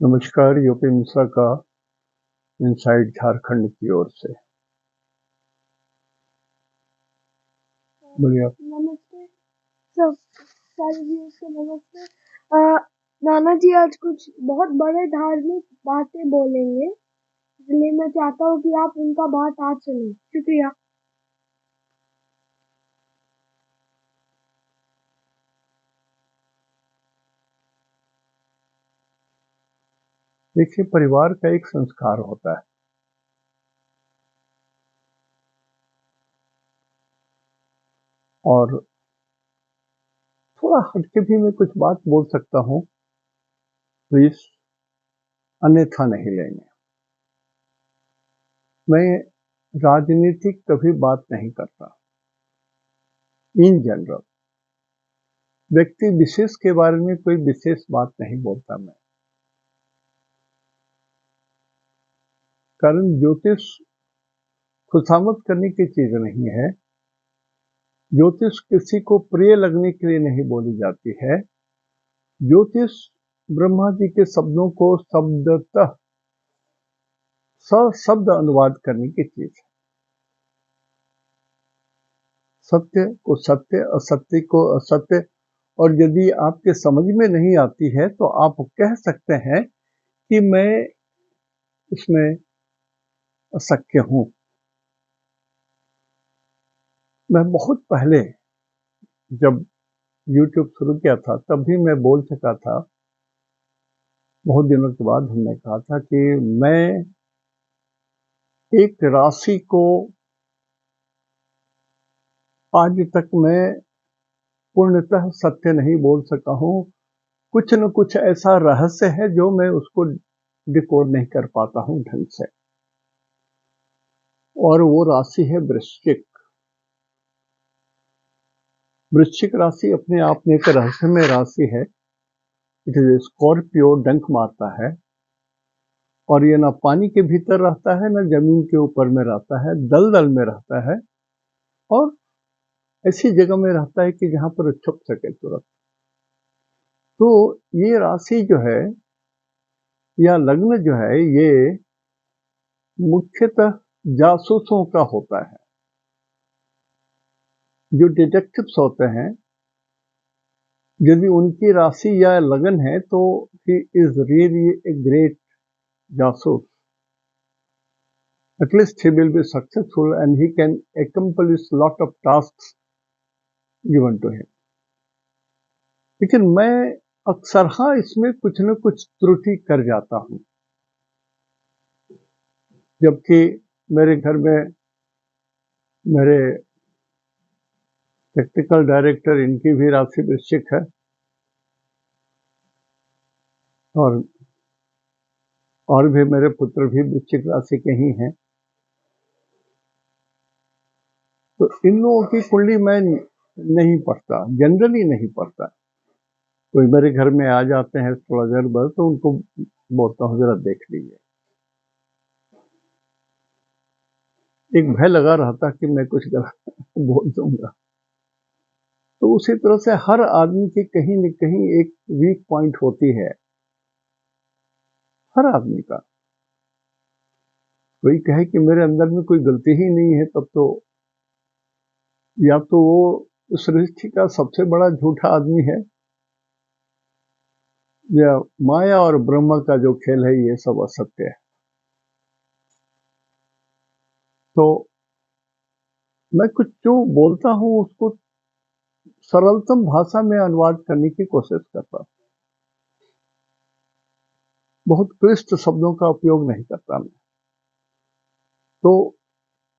नमस्कार, यूपी मिश्रा का इनसाइड झारखंड की ओर से। बोलिए आप। नमस्ते सब सारे व्यूअर्स को नमस्ते। नाना जी आज कुछ बहुत बड़े धार्मिक बातें बोलेंगे, इसलिए मैं चाहता हूँ कि आप उनका बात आज सुनें। शुक्रिया। देखिए, परिवार का एक संस्कार होता है और थोड़ा हटके भी मैं कुछ बात बोल सकता हूँ, प्लीज अन्यथा नहीं लेंगे। मैं राजनीतिक कभी बात नहीं करता। इन जनरल व्यक्ति विशेष के बारे में कोई विशेष बात नहीं बोलता मैं। कारण ज्योतिष खुशामद करने की चीज नहीं है। ज्योतिष किसी को प्रिय लगने के लिए नहीं बोली जाती है। ज्योतिष ब्रह्मा जी के शब्दों को शब्दतः शब्द अनुवाद करने की चीज है। सत्य को सत्य, असत्य को असत्य, और यदि आपके समझ में नहीं आती है तो आप कह सकते हैं कि मैं इसमें अशक्य हूं। मैं बहुत पहले जब YouTube शुरू किया था तब भी मैं बोल चुका था। बहुत दिनों के बाद हमने कहा था कि मैं एक राशि को आज तक मैं पूर्णतः सत्य नहीं बोल सका हूं। कुछ न कुछ ऐसा रहस्य है जो मैं उसको डिकोड नहीं कर पाता हूं ढंग से, और वो राशि है वृश्चिक। वृश्चिक राशि अपने आप में एक रहस्यमय राशि है। इट इज स्कॉर्पियो, डंक मारता है, और ये ना पानी के भीतर रहता है न जमीन के ऊपर में रहता है, दलदल में रहता है, और ऐसी जगह में रहता है कि जहां पर छुप सके तुरंत। तो ये राशि जो है या लग्न जो है, ये मुख्यतः जासूसों का होता है। जो डिटेक्टिव्स होते हैं, यदि उनकी राशि या लगन है तो he is really a great जासूस। At least he will be successful and he can accomplish lot of tasks given to him. लेकिन मैं अक्सर इसमें कुछ न कुछ त्रुटि कर जाता हूं, जबकि मेरे घर में मेरे टेक्निकल डायरेक्टर, इनकी भी राशि वृश्चिक है, और भी मेरे पुत्र भी वृश्चिक राशि के ही हैं। तो इन लोगों की कुंडली मैं नहीं पढ़ता, जनरली नहीं पढ़ता। कोई मेरे घर में आ जाते हैं थोड़ा देर बाद तो उनको बोलता हूँ जरा देख लीजिए। एक भय लगा रहता कि मैं कुछ गलत बोल दूंगा। तो उसी तरह से हर आदमी की कहीं न कहीं एक वीक पॉइंट होती है, हर आदमी का। कोई कहे कि मेरे अंदर में कोई गलती ही नहीं है, तब तो या तो वो सृष्टि का सबसे बड़ा झूठा आदमी है, या माया और ब्रह्म का जो खेल है ये सब असत्य है। तो मैं कुछ जो बोलता हूं उसको सरलतम भाषा में अनुवाद करने की कोशिश करता हूं। बहुत क्लिष्ट शब्दों का उपयोग नहीं करता मैं। तो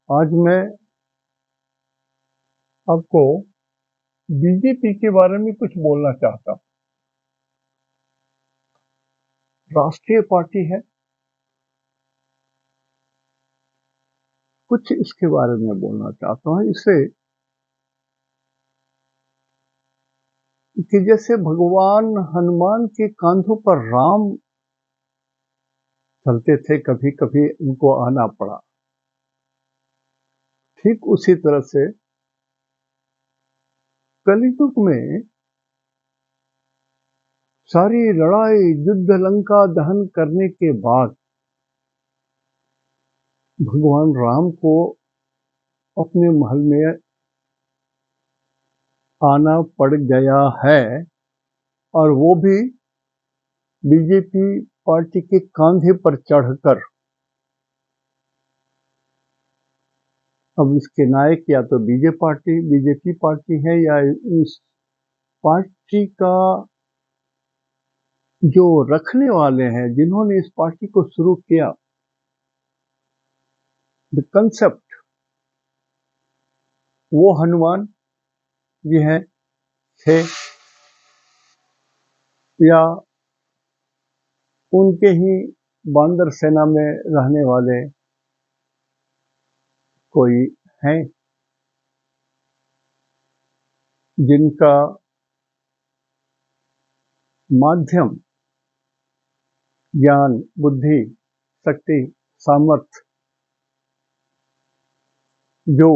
आज मैं आपको बीजेपी के बारे में कुछ बोलना चाहता हूं। राष्ट्रीय पार्टी है, कुछ इसके बारे में बोलना चाहता हूं। इससे कि जैसे भगवान हनुमान के कांधों पर राम चलते थे, कभी कभी उनको आना पड़ा, ठीक उसी तरह से कलयुग में सारी लड़ाई युद्ध लंका दहन करने के बाद भगवान राम को अपने महल में आना पड़ गया है, और वो भी बीजेपी पार्टी के कांधे पर चढ़कर। अब इसके नायक या तो बीजेपी पार्टी है, या इस पार्टी का जो रखने वाले हैं, जिन्होंने इस पार्टी को शुरू किया, द कंसेप्ट, वो हनुमान जी हैं, थे, या उनके ही बांदर सेना में रहने वाले कोई हैं जिनका माध्यम ज्ञान, बुद्धि, शक्ति, सामर्थ्य जो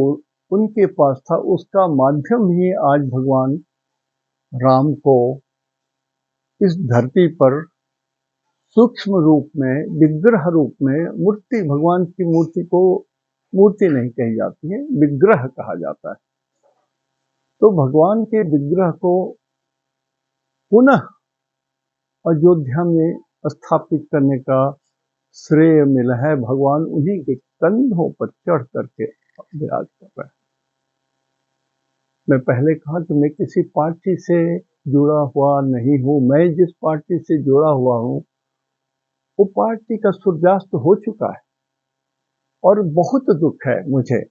उनके पास था, उसका माध्यम ही आज भगवान राम को इस धरती पर सूक्ष्म रूप में, विग्रह रूप में, मूर्ति, भगवान की मूर्ति को मूर्ति नहीं कही जाती है, विग्रह कहा जाता है। तो भगवान के विग्रह को पुनः अयोध्या में स्थापित करने का श्रेय मिला है। भगवान उन्हीं के कंधों पर चढ़ करके विराज कर रहे हैं। मैं पहले कहा कि मैं किसी पार्टी से जुड़ा हुआ नहीं हूं। मैं जिस पार्टी से जुड़ा हुआ हूं, वो पार्टी का सूर्यास्त हो चुका है, और बहुत दुख है, मुझे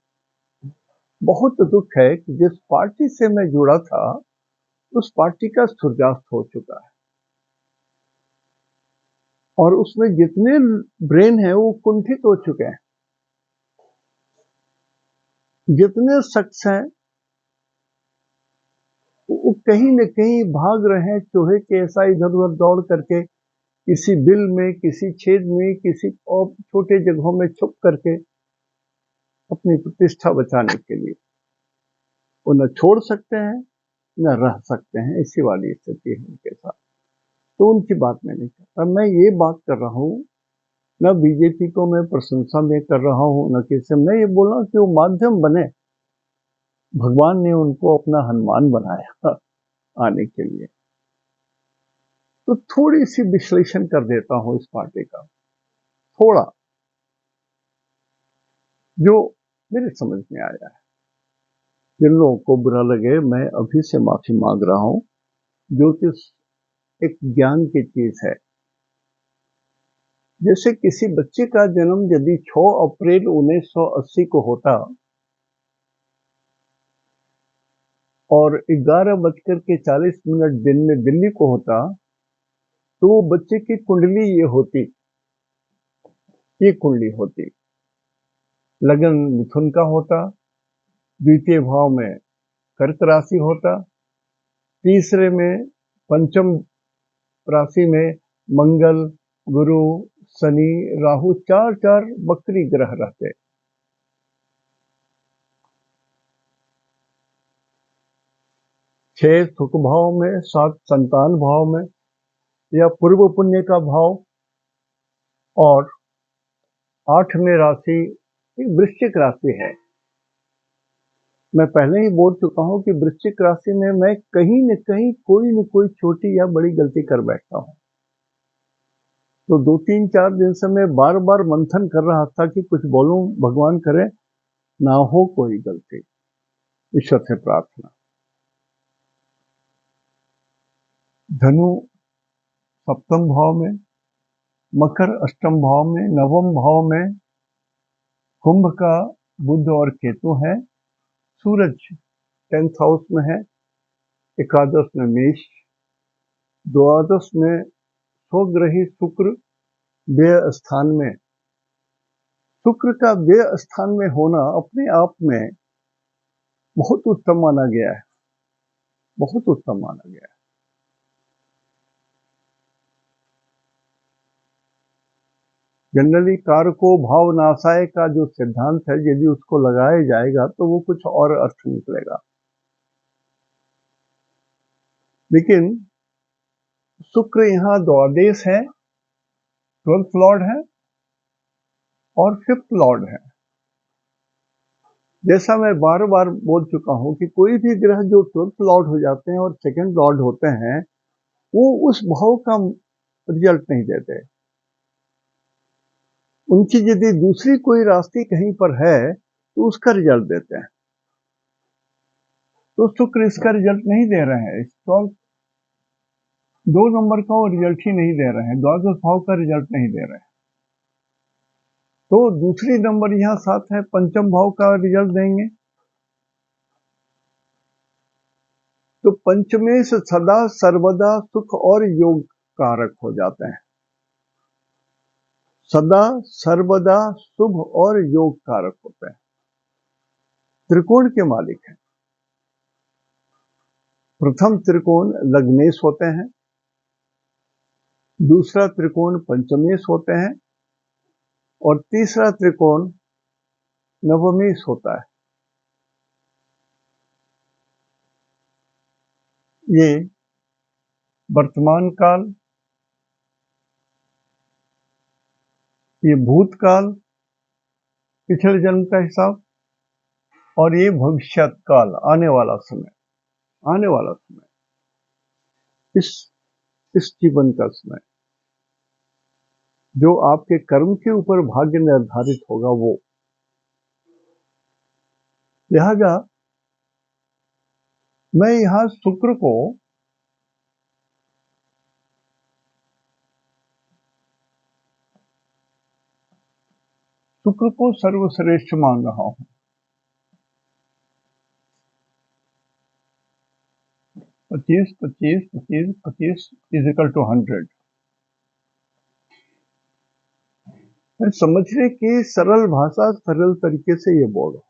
बहुत दुख है कि जिस पार्टी से मैं जुड़ा था, उस पार्टी का सूर्यास्त हो चुका है, और उसमें जितने ब्रेन हैं वो कुंठित हो चुके हैं। जितने शख्स हैं वो कहीं न कहीं भाग रहे हैं, चूहे के ऐसा इधर उधर दौड़ करके, किसी बिल में, किसी छेद में, किसी और छोटे जगहों में छुप करके अपनी प्रतिष्ठा बचाने के लिए। वो न छोड़ सकते हैं न रह सकते हैं, इसी वाली स्थिति है उनके साथ। तो उनकी बात मैं नहीं करता। मैं ये बात कर रहा हूँ, न बीजेपी को मैं प्रशंसा में कर रहा हूँ, न किसी, मैं ये बोल रहा हूँ कि वो माध्यम बने। भगवान ने उनको अपना हनुमान बनाया आने के लिए। तो थोड़ी सी विश्लेषण कर देता हूं इस पार्टी का, थोड़ा जो मेरे समझ में आया है। जिन लोगों को बुरा लगे, मैं अभी से माफी मांग रहा हूं। ज्योतिष एक ज्ञान की चीज है। जैसे किसी बच्चे का जन्म यदि 6 अप्रैल 1980 को होता और 11:40 दिन में दिल्ली को होता, तो वो बच्चे की कुंडली ये कुंडली होती। लगन मिथुन का होता, द्वितीय भाव में कर्क राशि होता, तीसरे में पंचम राशि में मंगल, गुरु, शनि, राहु, 4 वक्री ग्रह रहते। छह सुख भाव में, 7 संतान भाव में या पूर्व पुण्य का भाव, और 8वें राशि वृश्चिक राशि है। मैं पहले ही बोल चुका हूं कि वृश्चिक राशि में मैं कहीं न कहीं कोई न कोई छोटी या बड़ी गलती कर बैठता हूं। तो 2-3-4 दिन से मैं बार बार मंथन कर रहा था कि कुछ बोलूं, भगवान करे ना हो कोई गलती, ईश्वर से प्रार्थना। धनु सप्तम भाव में, मकर अष्टम भाव में, नवम भाव में कुंभ का बुध और केतु है, सूरज 10th हाउस में है, एकादश में मेष, द्वादश में स्वग्रही शुक्र व्यय स्थान में। शुक्र का व्यय स्थान में होना अपने आप में बहुत उत्तम माना गया है, बहुत उत्तम माना गया है। जनरली कारको भाव नाशाय का जो सिद्धांत है, यदि उसको लगाया जाएगा तो वो कुछ और अर्थ निकलेगा। लेकिन शुक्र यहाँ द्वादश है, 12th लॉर्ड है और 5th लॉर्ड है। जैसा मैं बार बार बोल चुका हूं कि कोई भी ग्रह जो 12th लॉर्ड हो जाते हैं और 2nd लॉर्ड होते हैं, वो उस भाव का रिजल्ट नहीं देते। उनकी यदि दूसरी कोई राशि कहीं पर है तो उसका रिजल्ट देते हैं। तो शुक्र इसका रिजल्ट नहीं दे रहे हैं, 2 नंबर का वो रिजल्ट ही नहीं दे रहे हैं, द्वादश भाव का रिजल्ट नहीं दे रहे हैं। तो दूसरी नंबर यहाँ 7 है, पंचम भाव का रिजल्ट देंगे। तो पंचमेश सदा सर्वदा सुख और योग कारक हो जाते हैं। सदा सर्वदा शुभ और योग कारक होते हैं। त्रिकोण के मालिक हैं। प्रथम त्रिकोण लग्नेश होते हैं, दूसरा त्रिकोण पंचमेश होते हैं और तीसरा त्रिकोण नवमेश होता है। ये वर्तमान काल, ये भूतकाल, पिछले जन्म का हिसाब, और ये भविष्यत काल, आने वाला समय, आने वाला समय, इस जीवन का समय, जो आपके कर्म के ऊपर भाग्य निर्धारित होगा वो। लिहाजा मैं यहां शुक्र को सर्वश्रेष्ठ मान रहा हूं। 25, 25, 25, 25 इज इक्वल टू 100। मैं समझने की सरल भाषा, सरल तरीके से ये बोल रहा हूं।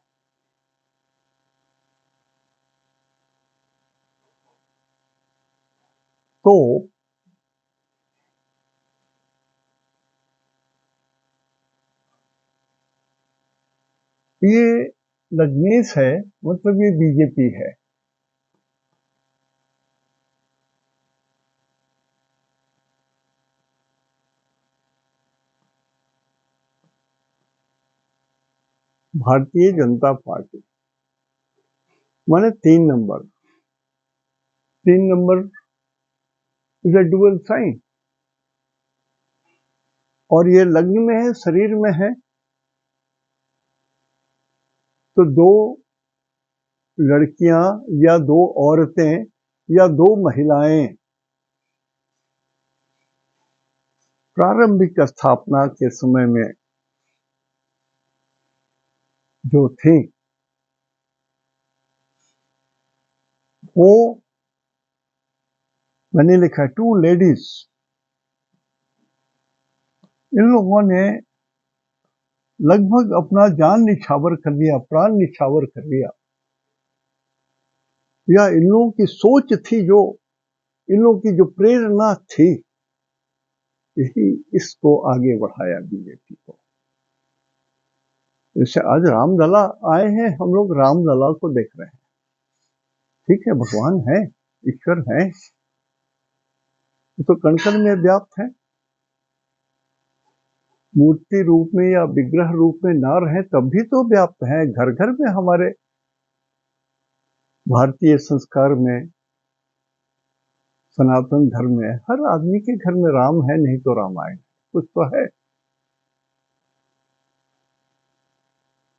तो ये लग्नेश है, मतलब ये बीजेपी है। भारतीय जनता पार्टी माने 3 number. 3 number is a dual sign, और ये लग्न में है, शरीर में है। तो 2 लड़कियां या 2 औरतें या 2 महिलाएं प्रारंभिक स्थापना के समय में जो थी, वो मैंने लिखा 2 लेडीज। इन लोगों ने लगभग अपना जान निछावर कर दिया, प्राण निछावर कर दिया, या इन लोगों की सोच थी, जो इन लोगों की जो प्रेरणा थी, यही इसको आगे बढ़ाया बीजेपी को। जैसे आज रामलला आए हैं, हम लोग रामलला को देख रहे हैं। ठीक है, भगवान है, ईश्वर है, तो कण कण में व्याप्त है। मूर्ति रूप में या विग्रह रूप में ना रहे तब भी तो व्याप्त है। घर घर में हमारे भारतीय संस्कार में, सनातन धर्म में, हर आदमी के घर में राम है, नहीं तो रामायण कुछ तो है।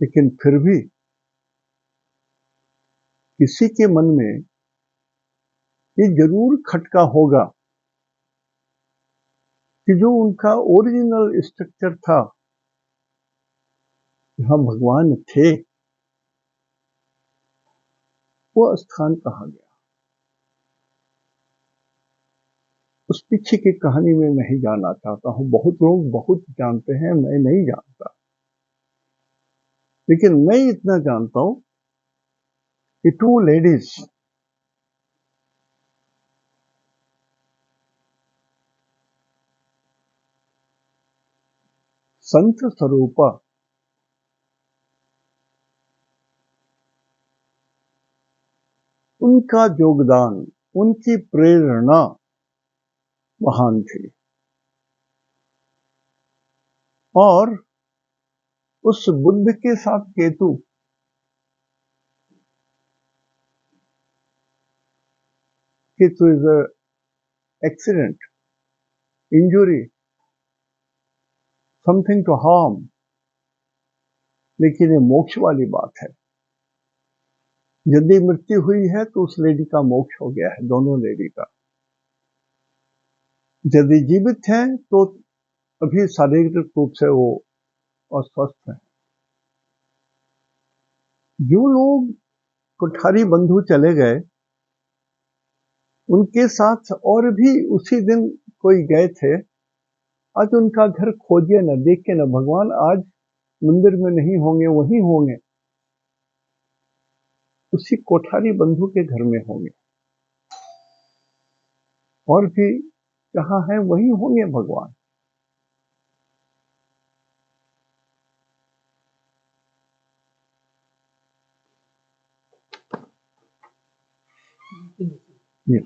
लेकिन फिर भी किसी के मन में ये जरूर खटका होगा कि जो उनका ओरिजिनल स्ट्रक्चर था, जहां भगवान थे, वो स्थान कहाँ गया। उस पीछे की कहानी में मैं ही जानना चाहता हूं। बहुत लोग बहुत जानते हैं, मैं नहीं जानता। लेकिन मैं इतना जानता हूं कि 2 लेडीज, संत स्वरूपा, उनका योगदान, उनकी प्रेरणा महान थी। और उस बुद्ध के साथ Ketu is an accident, injury, something to harm, लेकिन ये मोक्ष वाली बात है। यदि मृत्यु हुई है तो उस लेडी का मोक्ष हो गया है, दोनों लेडी का। यदि जीवित है तो अभी शारीरिक रूप से वो अस्वस्थ है। जो लोग कोठारी बंधु चले गए, उनके साथ और भी उसी दिन कोई गए थे। आज उनका घर खोजिए न, देख के न, भगवान आज मंदिर में नहीं होंगे, वहीं होंगे, उसी कोठारी बंधु के घर में होंगे। और भी जहां है वहीं होंगे भगवान। ये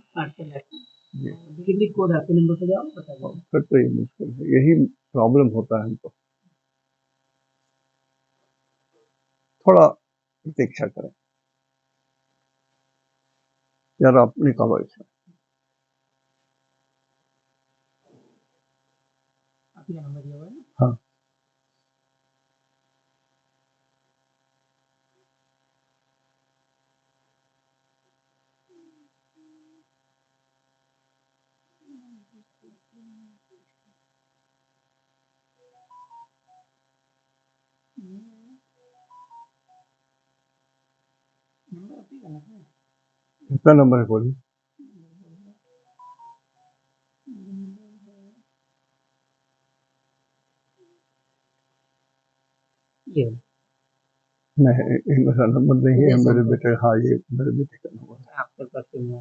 कितनी कोड आपके नंबर पे जाओ बता दो। फिर तो ये मुश्किल है, यही प्रॉब्लम होता है हमको। थोड़ा प्रतीक्षा करें यार, आप निकालो इसमें। आपका नंबर दिया हुआ है ना? हाँ, नंबर आपका है ना? कितना नंबर है बोलिए? ये नहीं, ये मेरा नंबर नहीं है, मेरे बेटे। हाँ, ये मेरे बेटे का नंबर है। आपके पास से हुआ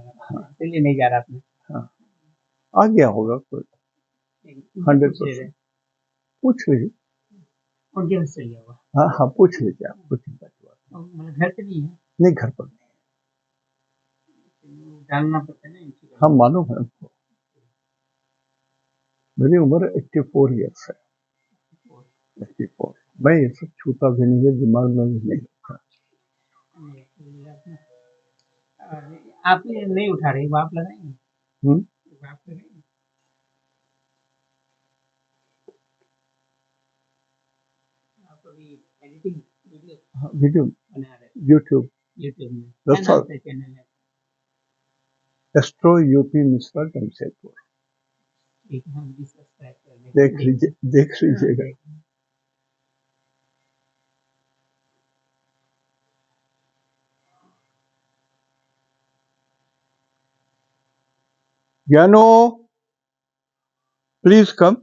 इसलिए नहीं जा रहा आपने। हाँ, आ गया होगा कोई 100%। पूछ लीजिए। और क्या चाहिए हुआ? हाँ हाँ, पूछ लीजिए आप, कुछ चिंता की बात मतलब घर पे नहीं है, नहीं, घर पर नहीं। जानना पड़ता है ना। हाँ, मालूम है हमको। मेरी उम्र 84 ईयर्स है। 84। मैं ये सब छूता भी नहीं है, दिमाग में भी नहीं रखा। आप नहीं उठा रहे, आप लगाएंगे? आप लगाएंगे? आप अभी एडिटिंग वीडियो बना रहे यूट्यूब में? That's क्या नाम all. से चैनल है? Astro UP Mishra Jamshedpur. ठीक है, हम भी सब्सक्राइब कर लेंगे। देख लीजिएगा। ज्ञानो, प्लीज कम।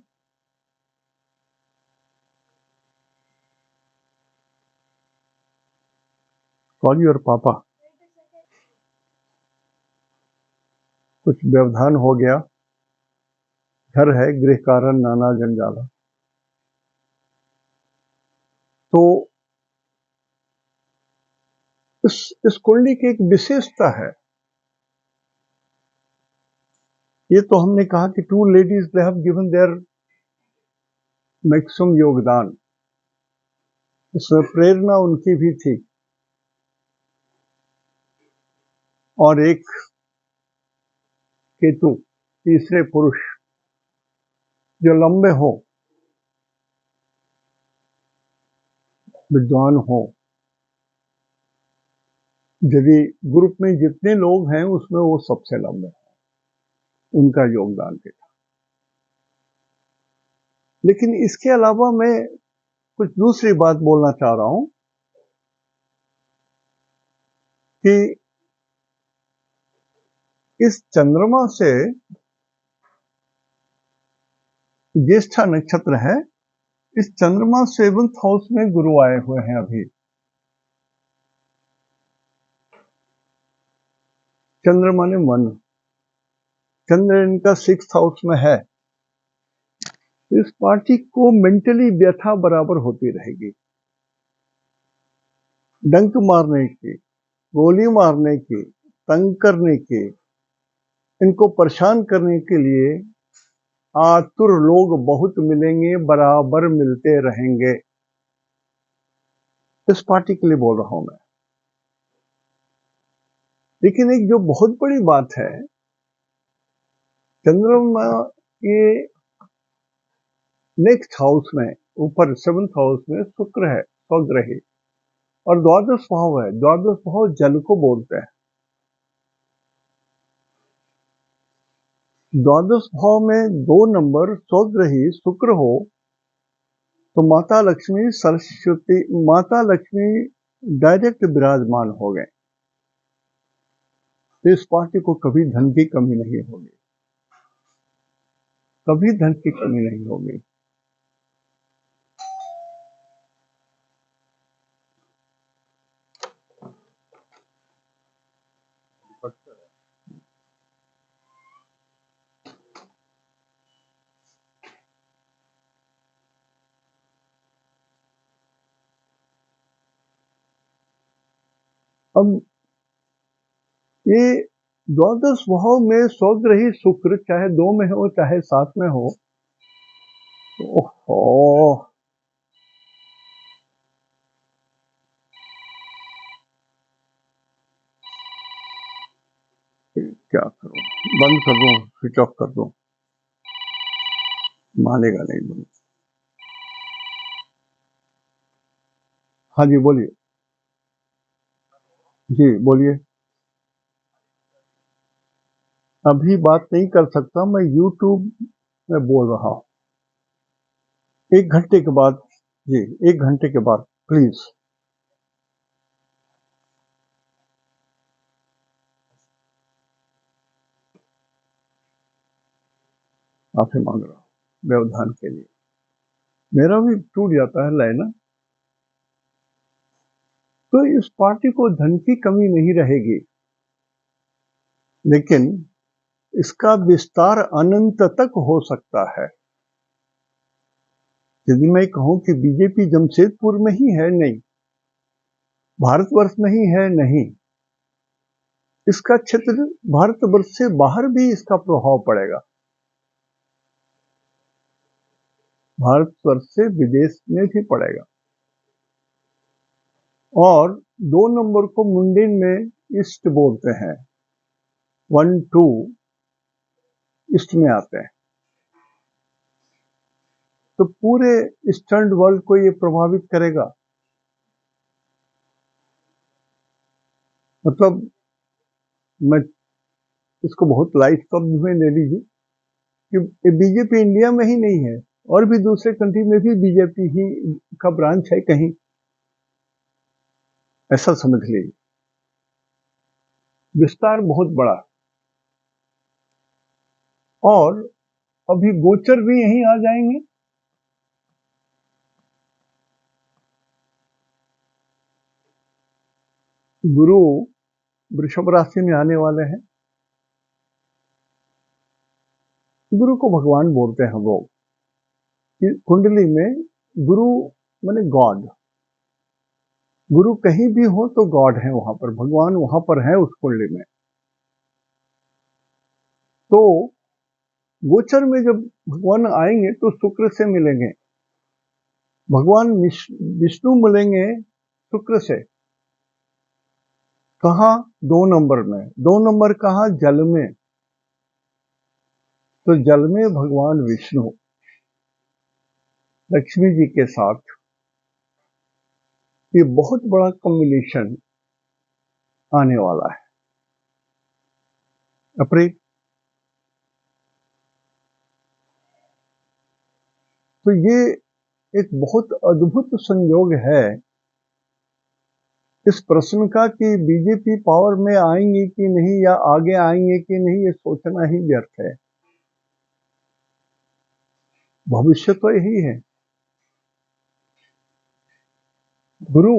कॉल योर पापा। कुछ व्यवधान हो गया, घर है, गृह कारण नाना जंजाला। तो इस कुंडली की एक विशेषता है। ये तो हमने कहा कि 2 ladies they have given their maximum योगदान। इसमें प्रेरणा उनकी भी थी। और एक केतु, तीसरे पुरुष जो लंबे हो, विद्वान हो। यदि ग्रुप में जितने लोग हैं उसमें वो सबसे लंबे हैं, उनका योगदान भी था। लेकिन इसके अलावा मैं कुछ दूसरी बात बोलना चाह रहा हूं कि इस चंद्रमा से, ज्येष्ठा नक्षत्र है, इस चंद्रमा 7th हाउस में गुरु आए हुए हैं अभी। चंद्रमा ने मन, चंद्र इनका 6th हाउस में है। इस पार्टी को मेंटली व्यथा बराबर होती रहेगी। डंक मारने की, गोली मारने की, तंग करने की, इनको परेशान करने के लिए आतुर लोग बहुत मिलेंगे, बराबर मिलते रहेंगे। इस पार्टी के लिए बोल रहा हूं मैं। लेकिन एक जो बहुत बड़ी बात है, चंद्रमा के नेक्स्ट हाउस में, ऊपर 7th हाउस में शुक्र है, स्वग्रही, और द्वादश भाव है। द्वादश भाव जल को बोलते हैं। द्वादश भाव में 2 नंबर स्वग्रही शुक्र हो तो माता लक्ष्मी सरस्वती, माता लक्ष्मी डायरेक्ट विराजमान हो गए। तो इस पार्टी को कभी धन की कमी नहीं होगी, कभी धन की कमी नहीं होगी। अब ये द्वादश भाव में स्वग्रही शुक्र चाहे 2 में हो चाहे 7 में हो, ओहो, क्या करूं, बंद कर दूं, स्विच ऑफ कर दूं, मानेगा नहीं बंद। हाँ जी बोलिए, जी बोलिए। अभी बात नहीं कर सकता, मैं YouTube में बोल रहा हूं। 1 घंटे के बाद, जी 1 घंटे के बाद प्लीज। माफी मांग रहा हूं व्यवधान के लिए। मेरा भी टूट जाता है लाइन। तो इस पार्टी को धन की कमी नहीं रहेगी, लेकिन इसका विस्तार अनंत तक हो सकता है। यदि मैं कहूं कि बीजेपी जमशेदपुर में ही है, नहीं, भारतवर्ष में ही है, नहीं, इसका क्षेत्र भारतवर्ष से बाहर भी इसका प्रभाव पड़ेगा। भारतवर्ष से विदेश में भी पड़ेगा। और 2 नंबर को मुंडेन में ईस्ट बोलते हैं, 1 2 ईस्ट में आते हैं। तो पूरे ईस्टर्न वर्ल्ड को ये प्रभावित करेगा। मतलब मैं इसको बहुत लाइट शब्द में ले लीजिए कि बीजेपी इंडिया में ही नहीं है, और भी दूसरे कंट्री में भी बीजेपी ही का ब्रांच है कहीं, ऐसा समझ लीजिए। विस्तार बहुत बड़ा। और अभी गोचर भी यहीं आ जाएंगे। गुरु वृषभ राशि में आने वाले हैं। गुरु को भगवान बोलते हैं लोग। कुंडली में गुरु माने गॉड। गुरु कहीं भी हो तो गॉड है वहां पर, भगवान वहां पर है उस कुंडली में। तो गोचर में जब भगवान आएंगे तो शुक्र से मिलेंगे। भगवान विष्णु मिलेंगे शुक्र से। कहा? 2 नंबर में। 2 नंबर कहा? जल में। तो जल में भगवान विष्णु लक्ष्मी जी के साथ, ये बहुत बड़ा कॉम्बिनेशन आने वाला है अप्रैल। तो ये एक बहुत अद्भुत संयोग है इस प्रश्न का कि बीजेपी पावर में आएंगी कि नहीं, या आगे आएंगे कि नहीं, ये सोचना ही व्यर्थ है। भविष्य तो यही है। गुरु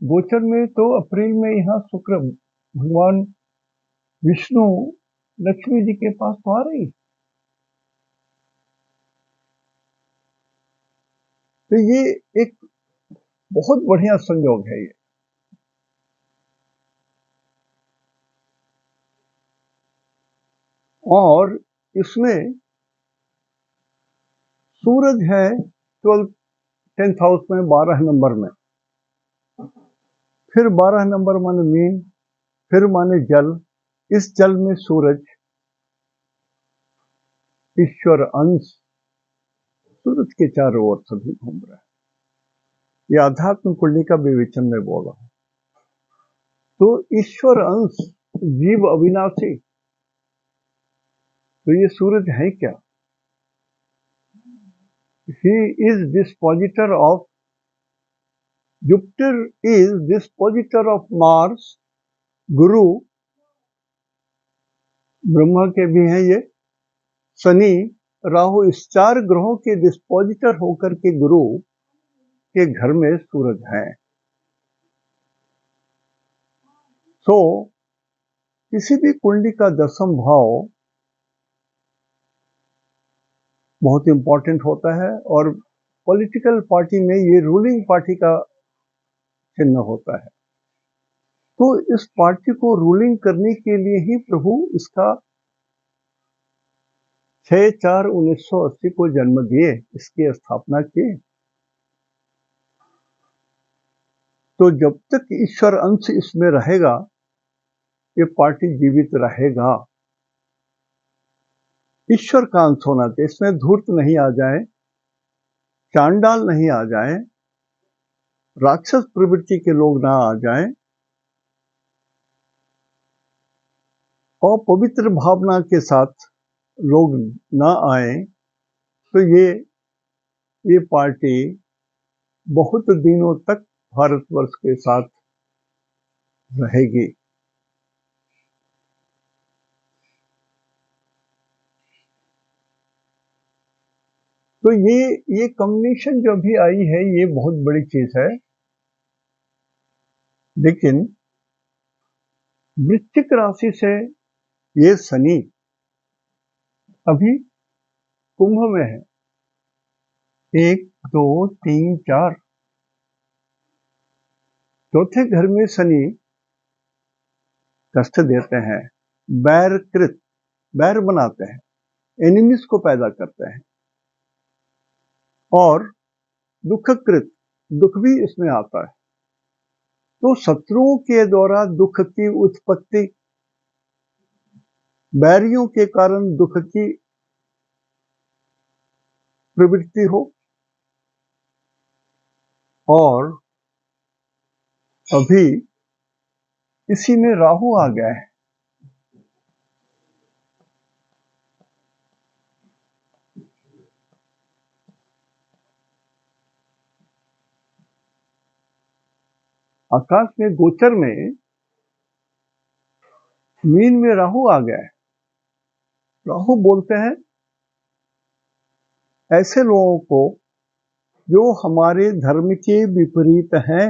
गोचर में तो अप्रैल में यहाँ शुक्र भगवान विष्णु लक्ष्मी जी के पास तो आ रही। तो ये एक बहुत बढ़िया संयोग है ये। और इसमें सूरज है 10th हाउस में 12 नंबर में, फिर 12 नंबर माने मीन, फिर माने जल। इस जल में सूरज ईश्वर अंश सूरज के चारों ओर सभी घूम रहा है। ये आध्यात्म कुंडली का विवेचन में बोल रहा हूं। तो ईश्वर अंश जीव अविनाशी, तो ये सूरज है क्या? He is dispositor of Jupiter, is dispositor of Mars, गुरु ब्रह्मा के भी हैं ये, शनि राहु, इस 4 ग्रहों के डिस्पोजिटर होकर के गुरु के घर में सूरज है। सो किसी भी कुंडली का 10वां भाव बहुत इंपॉर्टेंट होता है, और पॉलिटिकल पार्टी में ये रूलिंग पार्टी का चिन्ह होता है। तो इस पार्टी को रूलिंग करने के लिए ही प्रभु इसका 6/4/1980 को जन्म दिए, इसकी स्थापना की। तो जब तक ईश्वर अंश इसमें रहेगा, ये पार्टी जीवित रहेगा। ईश्वर का अंश होना चाहिए, इसमें धूर्त नहीं आ जाए, चांडाल नहीं आ जाए, राक्षस प्रवृत्ति के लोग ना आ जाएं, और पवित्र भावना के साथ लोग ना आए, तो ये पार्टी बहुत दिनों तक भारतवर्ष के साथ रहेगी। तो ये कॉम्बिनेशन जो भी आई है, ये बहुत बड़ी चीज है। लेकिन वृश्चिक राशि से ये शनि अभी कुंभ में है, 1 2 3 4 चौथे घर में शनि कष्ट देते हैं, बैरकृत, बैर बनाते हैं, एनिमीज को पैदा करते हैं, और दुखकृत, दुख भी इसमें आता है। तो शत्रुओं के द्वारा दुख की उत्पत्ति, बैरियों के कारण दुख की प्रवृत्ति हो, और अभी इसी में राहु आ गया है। आकाश में गोचर में मीन में राहु आ गया है। राहु बोलते हैं ऐसे लोगों को जो हमारे धर्म के विपरीत हैं।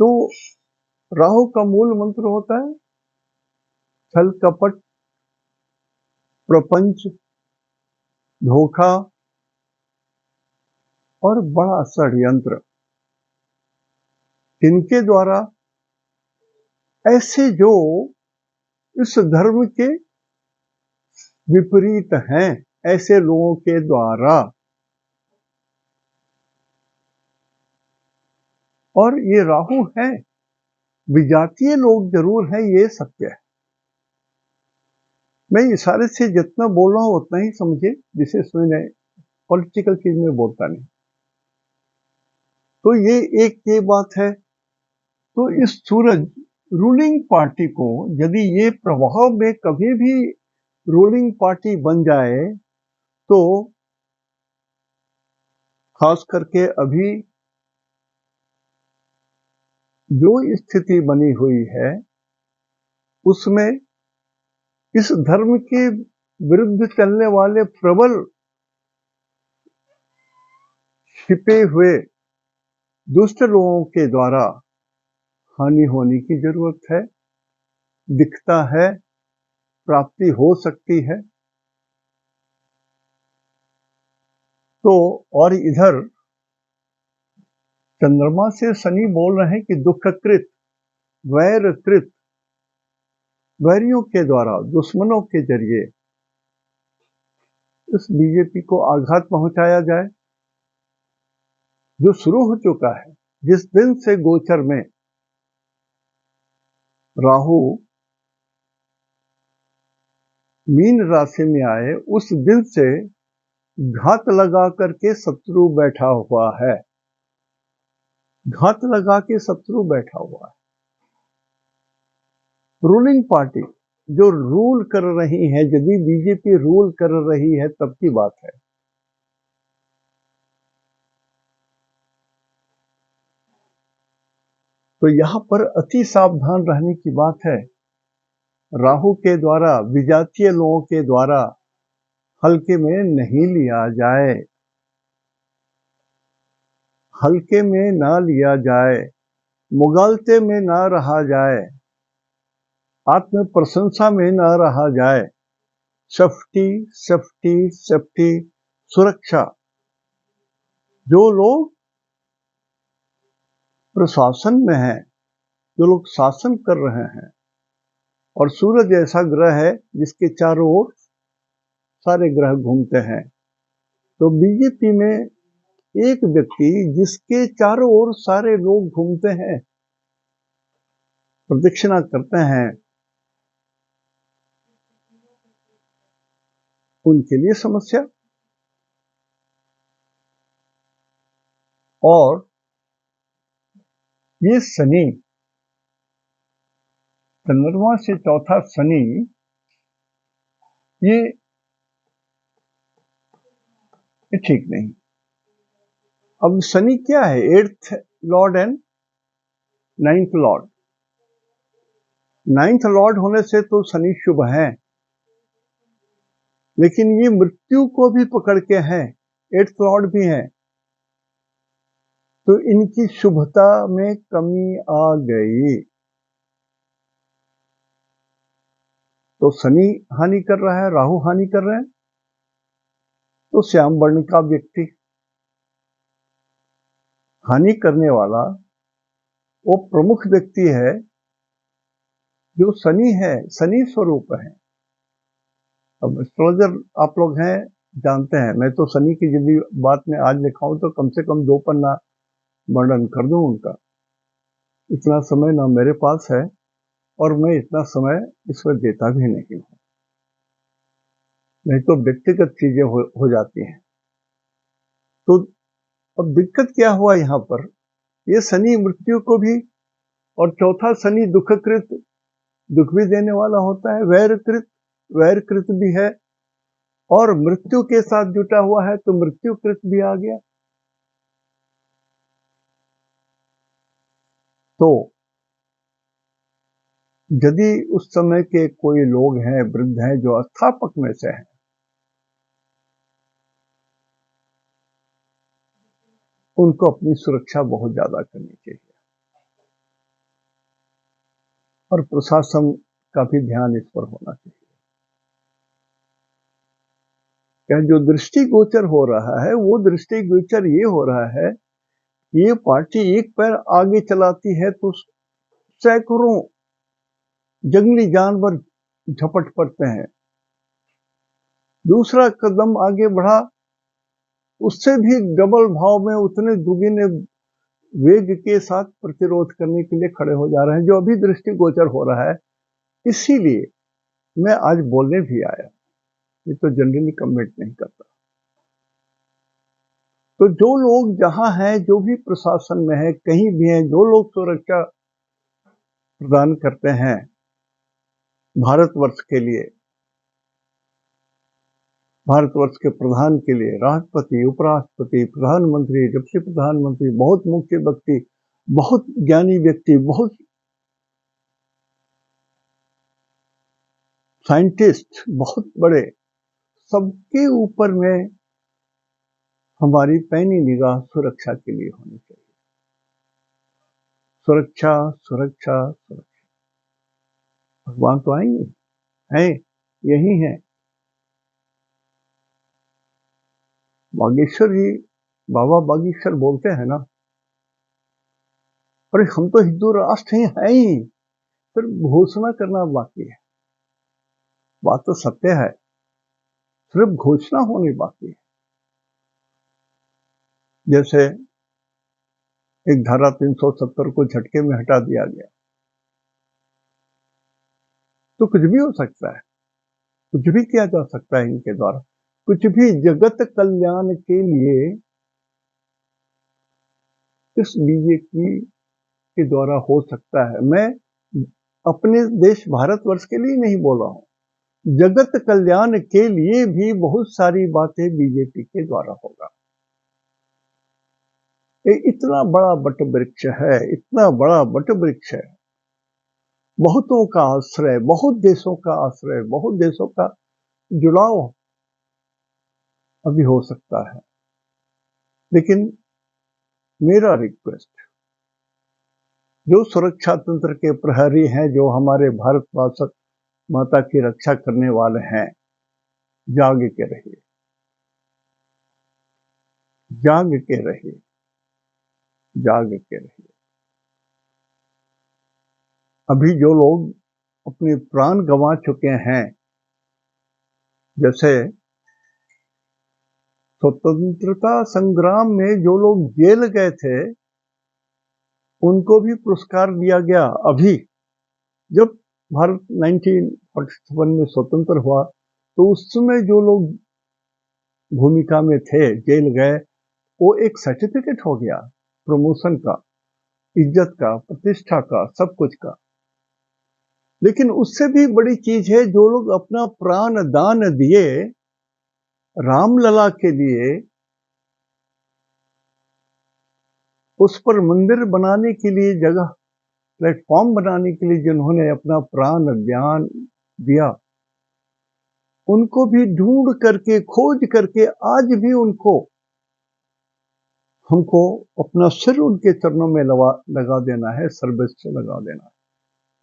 तो राहु का मूल मंत्र होता है छल कपट, प्रपंच, धोखा और बड़ा षड्यंत्र। इनके द्वारा ऐसे जो इस धर्म के विपरीत हैं, ऐसे लोगों के द्वारा, और ये राहु है, विजातीय लोग जरूर हैं, ये सत्य है। मैं इशारे से जितना बोल रहा हूं उतना ही समझे, विशेष मैंने पॉलिटिकल चीज में बोलता नहीं। तो ये बात है। तो इस सूरज रूलिंग पार्टी को यदि ये प्रभाव में कभी भी रूलिंग पार्टी बन जाए, तो खास करके अभी जो स्थिति बनी हुई है, उसमें इस धर्म के विरुद्ध चलने वाले प्रबल छिपे हुए दुष्ट लोगों के द्वारा हानि होने की जरूरत है, दिखता है, प्राप्ति हो सकती है। तो और इधर चंद्रमा से शनि बोल रहे हैं कि दुखकृत, वैरकृत, वैरियों के द्वारा, दुश्मनों के जरिए इस बीजेपी को आघात पहुंचाया जाए, जो शुरू हो चुका है। जिस दिन से गोचर में राहु मीन राशि में आए, उस दिन से घात लगा करके शत्रु बैठा हुआ है, घात लगा के शत्रु बैठा हुआ है। रूलिंग पार्टी जो रूल कर रही है, यदि बीजेपी रूल कर रही है तब की बात है। तो यहां पर अति सावधान रहने की बात है। राहु के द्वारा, विजातीय लोगों के द्वारा हल्के में नहीं लिया जाए, हल्के में ना लिया जाए, मुगालते में ना रहा जाए, आत्म प्रशंसा में ना रहा जाए। सेफ्टी सेफ्टी सेफ्टी, सुरक्षा। जो लोग प्रशासन में हैं, जो लोग शासन कर रहे हैं, और सूरज ऐसा ग्रह है जिसके चारों ओर सारे ग्रह घूमते हैं, तो बीजेपी में एक व्यक्ति जिसके चारों ओर सारे लोग घूमते हैं, प्रदक्षिणा करते हैं, उनके लिए समस्या। और ये शनि, चंद्रमा से चौथा शनि, ये ठीक नहीं। अब शनि क्या है? 8th Lord and 9th Lord. 9th Lord होने से तो शनि शुभ है, लेकिन ये मृत्यु को भी पकड़ के हैं, 8th लॉर्ड भी है, तो इनकी शुभता में कमी आ गई। तो शनि हानि कर रहा है, राहु हानि कर रहे हैं। तो श्याम वर्ण का व्यक्ति हानि करने वाला वो प्रमुख व्यक्ति है जो शनि है, शनि स्वरूप है। अब एस्ट्रोलॉजर आप लोग हैं, जानते हैं। मैं तो शनि की यदि बात में आज लिखाऊं तो कम से कम 2 पन्ना वर्णन कर दूं उनका। इतना समय ना मेरे पास है, और मैं इतना समय इसमें देता भी नहीं हूं, नहीं तो व्यक्तिगत चीजें हो जाती हैं। तो अब दिक्कत क्या हुआ यहां पर? ये शनि मृत्यु को भी, और चौथा शनि दुखकृत, दुख भी देने वाला होता है, वैरकृत, वैरकृत भी है, और मृत्यु के साथ जुटा हुआ है, तो मृत्युकृत भी आ गया। तो यदि उस समय के कोई लोग हैं, वृद्ध हैं, जो स्थापक में से हैं, उनको अपनी सुरक्षा बहुत ज्यादा करनी चाहिए, और प्रशासन का भी ध्यान इस पर होना चाहिए। क्या जो दृष्टि गोचर हो रहा है, वो दृष्टि गोचर ये हो रहा है, ये पार्टी एक पैर आगे चलाती है तो सैकड़ों जंगली जानवर झपट पड़ते हैं, दूसरा कदम आगे बढ़ा, उससे भी डबल भाव में, उतने दुगने वेग के साथ प्रतिरोध करने के लिए खड़े हो जा रहे हैं, जो अभी दृष्टि गोचर हो रहा है। इसीलिए मैं आज बोलने भी आया, ये तो जनरली कमेंट नहीं करता। तो जो लोग जहां हैं, जो भी प्रशासन में है, कहीं भी हैं, जो लोग सुरक्षा प्रदान करते हैं भारतवर्ष के लिए, भारतवर्ष के प्रधान के लिए, राष्ट्रपति, उपराष्ट्रपति, प्रधानमंत्री, डिप्टी प्रधानमंत्री, बहुत मुख्य व्यक्ति, बहुत ज्ञानी व्यक्ति, बहुत साइंटिस्ट, बहुत बड़े, सबके ऊपर में हमारी पैनी निगाह सुरक्षा के लिए होनी चाहिए। सुरक्षा सुरक्षा सुरक्षा। भगवान तो आएंगे, हैं, यही हैं। बागेश्वर जी, बाबा बागेश्वर बोलते हैं ना, अरे हम तो हिंदू राष्ट्र ही हैं ही, फिर घोषणा करना बाकी है। बात तो सत्य है, सिर्फ घोषणा होनी बाकी है। जैसे एक धारा 370 को झटके में हटा दिया गया, तो कुछ भी हो सकता है, कुछ भी किया जा सकता है इनके द्वारा, कुछ भी जगत कल्याण के लिए इस बीजेपी के द्वारा हो सकता है। मैं अपने देश भारतवर्ष के लिए नहीं बोल रहा हूं, जगत कल्याण के लिए भी बहुत सारी बातें बीजेपी के द्वारा होगा। ये इतना बड़ा वट वृक्ष है, इतना बड़ा वट वृक्ष है, बहुतों का आश्रय, बहुत देशों का आश्रय, बहुत देशों का जुड़ाव अभी हो सकता है। लेकिन मेरा रिक्वेस्ट, जो सुरक्षा तंत्र के प्रहरी हैं, जो हमारे भारत माता की रक्षा करने वाले हैं, जाग के रहिए, जाग के रहिए, जाग के रहिए। अभी जो लोग अपने प्राण गंवा चुके हैं, जैसे स्वतंत्रता संग्राम में जो लोग जेल गए थे, उनको भी पुरस्कार दिया गया। अभी जब भारत 1947 में स्वतंत्र हुआ, तो उस समय जो लोग भूमिका में थे, जेल गए, वो एक सर्टिफिकेट हो गया प्रमोशन का, इज्जत का, प्रतिष्ठा का, सब कुछ का। लेकिन उससे भी बड़ी चीज है, जो लोग अपना प्राण दान दिए रामलला के लिए, उस पर मंदिर बनाने के लिए, जगह प्लेटफॉर्म बनाने के लिए जिन्होंने अपना प्राण दान दिया, उनको भी ढूंढ करके, खोज करके आज भी हमको अपना सिर उनके चरणों में लगा देना है, सर्वस्व लगा देना है।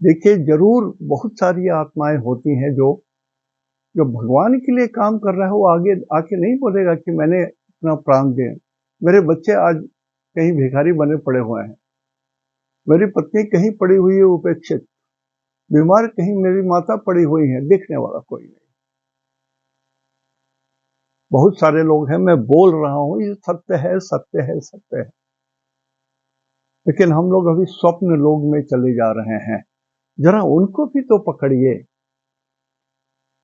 देखिए, जरूर बहुत सारी आत्माएं होती हैं जो भगवान के लिए काम कर रहा है, वो आगे आके नहीं बोलेगा कि मैंने अपना प्राण दिया। मेरे बच्चे आज कहीं भिखारी बने पड़े हुए हैं, मेरी पत्नी कहीं पड़ी हुई है उपेक्षित, बीमार कहीं मेरी माता पड़ी हुई है, देखने वाला कोई नहीं। बहुत सारे लोग हैं, मैं बोल रहा हूं ये सत्य है, सत्य है, सत्य है, लेकिन हम लोग अभी स्वप्न लोग में चले जा रहे हैं। जरा उनको भी तो पकड़िए,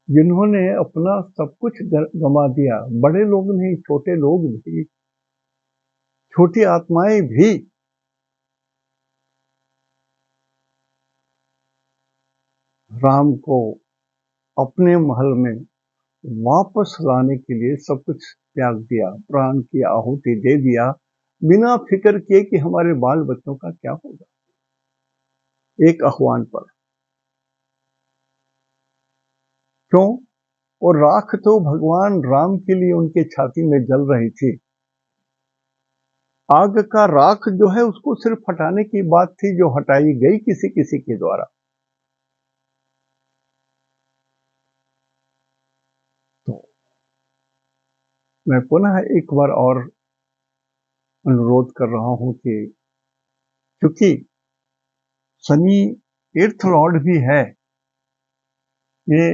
जिन्होंने अपना सब कुछ गंवा दिया। बड़े लोग नहीं, छोटे लोग भी, छोटी आत्माएं भी राम को अपने महल में वापस लाने के लिए सब कुछ त्याग दिया, प्राण की आहुति दे दिया, बिना फिक्र किए कि हमारे बाल बच्चों का क्या होगा, एक आह्वान पर। क्यों? और राख तो भगवान राम के लिए उनके छाती में जल रही थी। आग का राख जो है, उसको सिर्फ हटाने की बात थी, जो हटाई गई किसी किसी के द्वारा। तो मैं पुनः एक बार और अनुरोध कर रहा हूं कि क्योंकि शनि एर्थ लॉर्ड भी है, ये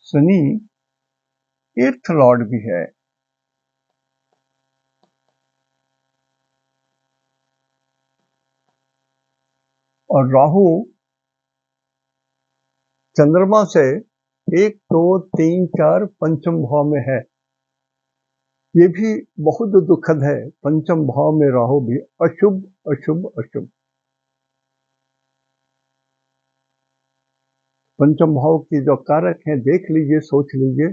शनि एर्थ लॉर्ड भी है, और राहु चंद्रमा से 1, 2, 3, 4 पंचम भाव में है। ये भी बहुत दुखद है, पंचम भाव में राहु भी अशुभ अशुभ अशुभ। पंचम भाव की जो कारक हैं, देख लीजिए, सोच लीजिए,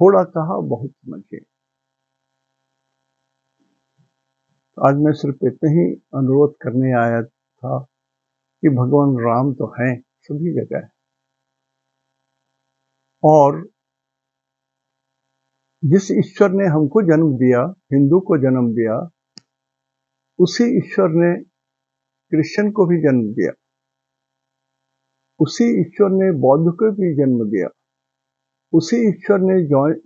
थोड़ा कहा बहुत समझिए। आज मैं सिर्फ इतना ही अनुरोध करने आया था कि भगवान राम तो हैं सभी जगह, और जिस ईश्वर ने हमको जन्म दिया, हिंदू को जन्म दिया, उसी ईश्वर ने क्रिश्चियन को भी जन्म दिया, उसी ईश्वर ने बौद्ध को भी जन्म दिया, उसी ईश्वर ने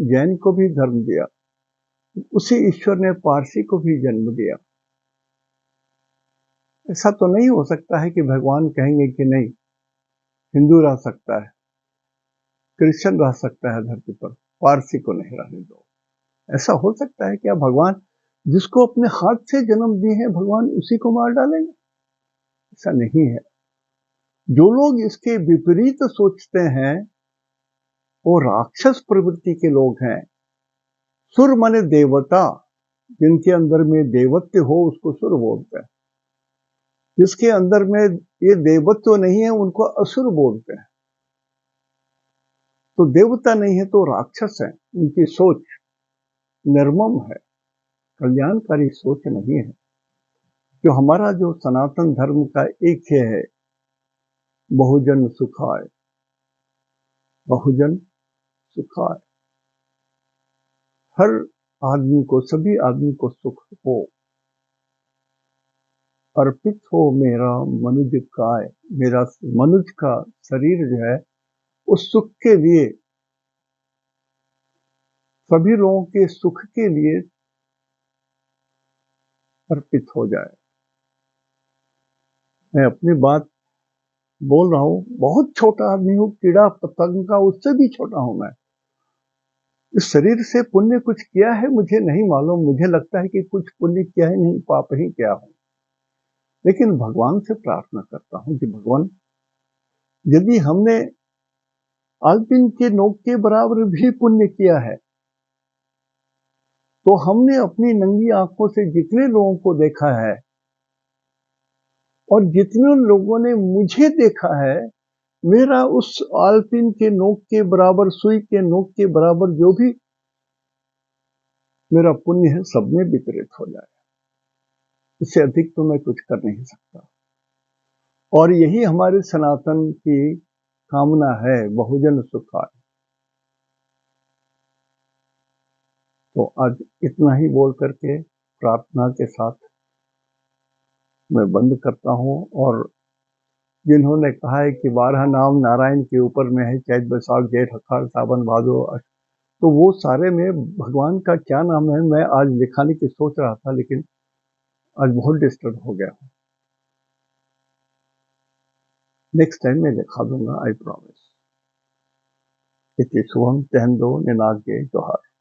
जैन को भी धर्म दिया, उसी ईश्वर ने पारसी को भी जन्म दिया। ऐसा तो नहीं हो सकता है कि भगवान कहेंगे कि नहीं, हिंदू रह सकता है, क्रिश्चियन रह सकता है धरती पर। पारसी को नहीं रहने दो। ऐसा हो सकता है क्या भगवान जिसको अपने हाथ से जन्म दिए हैं भगवान उसी को मार डालेंगे? ऐसा नहीं है। जो लोग इसके विपरीत सोचते हैं वो राक्षस प्रवृत्ति के लोग हैं। सुर माने देवता, जिनके अंदर में देवत्व हो उसको सुर बोलते हैं। जिसके अंदर में ये देवत्व नहीं है उनको असुर बोलते हैं। तो देवता नहीं है तो राक्षस है। उनकी सोच निर्मम है, कल्याणकारी सोच नहीं है। जो हमारा जो सनातन धर्म का एक है, बहुजन सुखाय, बहुजन सुखाय, हर आदमी को, सभी आदमी को सुख हो, अर्पित हो मेरा मनुज काय, मेरा मनुज का शरीर जो है उस सुख के लिए, सभी लोगों के सुख के लिए अर्पित हो जाए। मैं अपनी बात बोल रहा हूं, बहुत छोटा आदमी हूं, कीड़ा पतंग का उससे भी छोटा हूं मैं। इस शरीर से पुण्य कुछ किया है मुझे नहीं मालूम, मुझे लगता है कि कुछ पुण्य किया है नहीं, पाप ही किया हूं। लेकिन भगवान से प्रार्थना करता हूं कि भगवान यदि हमने आलपिन के नोक के बराबर भी पुण्य किया है तो हमने अपनी नंगी आंखों से जितने लोगों को देखा है और जितने लोगों ने मुझे देखा है, मेरा उस आलपिन के नोक के बराबर, सुई के नोक के बराबर जो भी मेरा पुण्य है सब में वितरित हो जाए। इससे अधिक तो मैं कुछ कर नहीं सकता। और यही हमारे सनातन की कामना है, बहुजन सुखाय। तो आज इतना ही बोल करके प्रार्थना के साथ मैं बंद करता हूं। और जिन्होंने कहा है कि 12 नाम नारायण के ऊपर में है, चैत बैसाख जेठ अखाड़ सावन भादो, तो वो सारे में भगवान का क्या नाम है मैं आज लिखाने की सोच रहा था, लेकिन आज बहुत डिस्टर्ब हो गया। नेक्स्ट टाइम मैं लिखा दूंगा, आई प्रॉमिस। इति शुभम, तहन दो निनाद के जोहार।